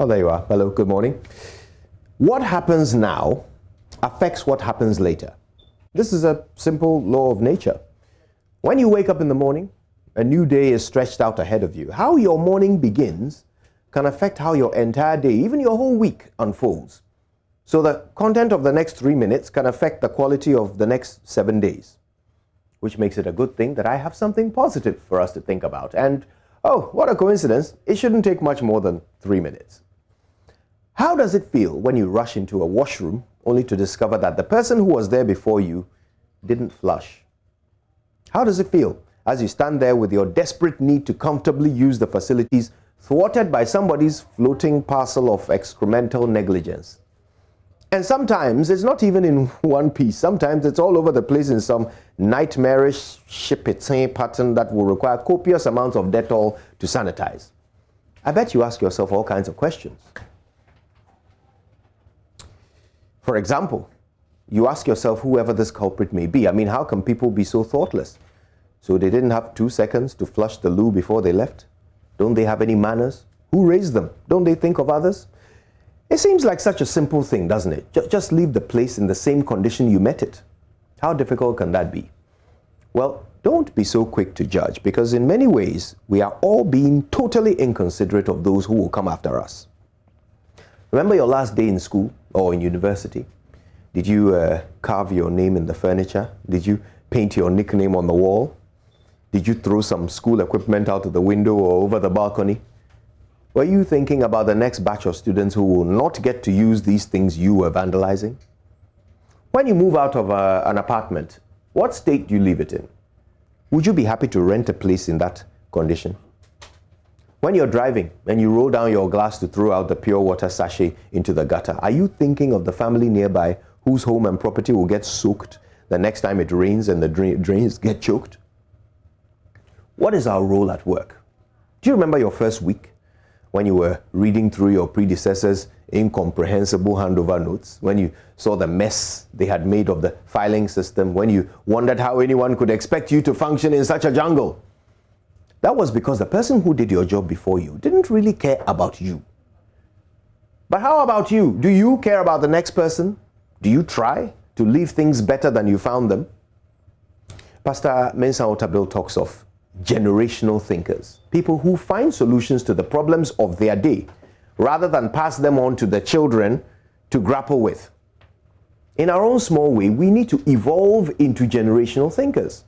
Oh, there you are. Hello, good morning. What happens now affects what happens later. This is a simple law of nature. When you wake up in the morning, a new day is stretched out ahead of you. How your morning begins can affect how your entire day, even your whole week, unfolds. So the content of the next 3 minutes can affect the quality of the next 7 days, which makes it a good thing that I have something positive for us to think about. And oh, what a coincidence, it shouldn't take much more than 3 minutes. How does it feel when you rush into a washroom only to discover that the person who was there before you didn't flush? How does it feel as you stand there with your desperate need to comfortably use the facilities thwarted by somebody's floating parcel of excremental negligence? And sometimes it's not even in one piece. Sometimes it's all over the place in some nightmarish ship-it pattern that will require copious amounts of Dettol to sanitize. I bet you ask yourself all kinds of questions. For example, you ask yourself whoever this culprit may be. I mean, how can people be so thoughtless? So they didn't have 2 seconds to flush the loo before they left? Don't they have any manners? Who raised them? Don't they think of others? It seems like such a simple thing, doesn't it? Just leave the place in the same condition you met it. How difficult can that be? Well, don't be so quick to judge, because in many ways, we are all being totally inconsiderate of those who will come after us. Remember your last day in school or in university? Did you carve your name in the furniture? Did you paint your nickname on the wall? Did you throw some school equipment out of the window or over the balcony? Were you thinking about the next batch of students who will not get to use these things you were vandalizing? When you move out of an apartment, what state do you leave it in? Would you be happy to rent a place in that condition? When you're driving and you roll down your glass to throw out the pure water sachet into the gutter, are you thinking of the family nearby whose home and property will get soaked the next time it rains and the drains get choked? What is our role at work? Do you remember your first week when you were reading through your predecessors' incomprehensible handover notes, when you saw the mess they had made of the filing system, when you wondered how anyone could expect you to function in such a jungle? That was because the person who did your job before you didn't really care about you. But how about you? Do you care about the next person? Do you try to leave things better than you found them? Pastor Mensa Otabil talks of generational thinkers, people who find solutions to the problems of their day rather than pass them on to the children to grapple with. In our own small way, we need to evolve into generational thinkers.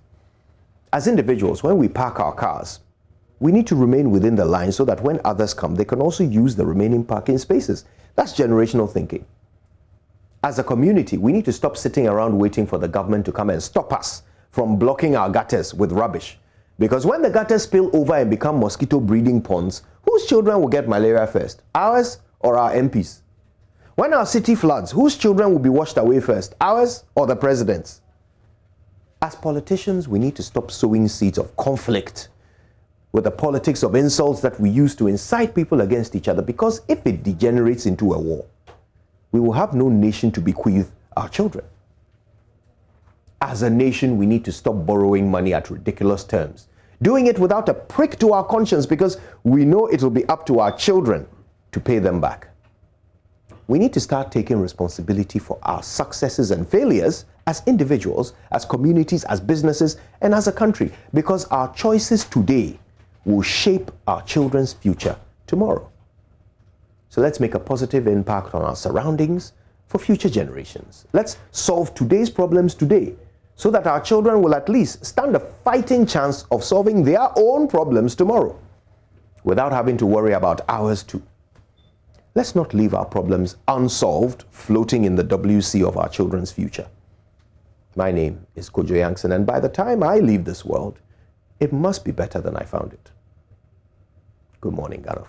As individuals, when we park our cars, we need to remain within the line so that when others come, they can also use the remaining parking spaces. That's generational thinking. As a community, we need to stop sitting around waiting for the government to come and stop us from blocking our gutters with rubbish. Because when the gutters spill over and become mosquito breeding ponds, whose children will get malaria first? Ours or our MPs? When our city floods, whose children will be washed away first? Ours or the president's? As politicians, we need to stop sowing seeds of conflict with the politics of insults that we use to incite people against each other, because if it degenerates into a war, we will have no nation to bequeath our children. As a nation, we need to stop borrowing money at ridiculous terms, doing it without a prick to our conscience, because we know it will be up to our children to pay them back. We need to start taking responsibility for our successes and failures as individuals, as communities, as businesses, and as a country, because our choices today will shape our children's future tomorrow. So let's make a positive impact on our surroundings for future generations. Let's solve today's problems today so that our children will at least stand a fighting chance of solving their own problems tomorrow without having to worry about ours too. Let's not leave our problems unsolved, floating in the WC of our children's future. My name is Kojo Yankson, and by the time I leave this world, it must be better than I found it. Good morning, Ghana.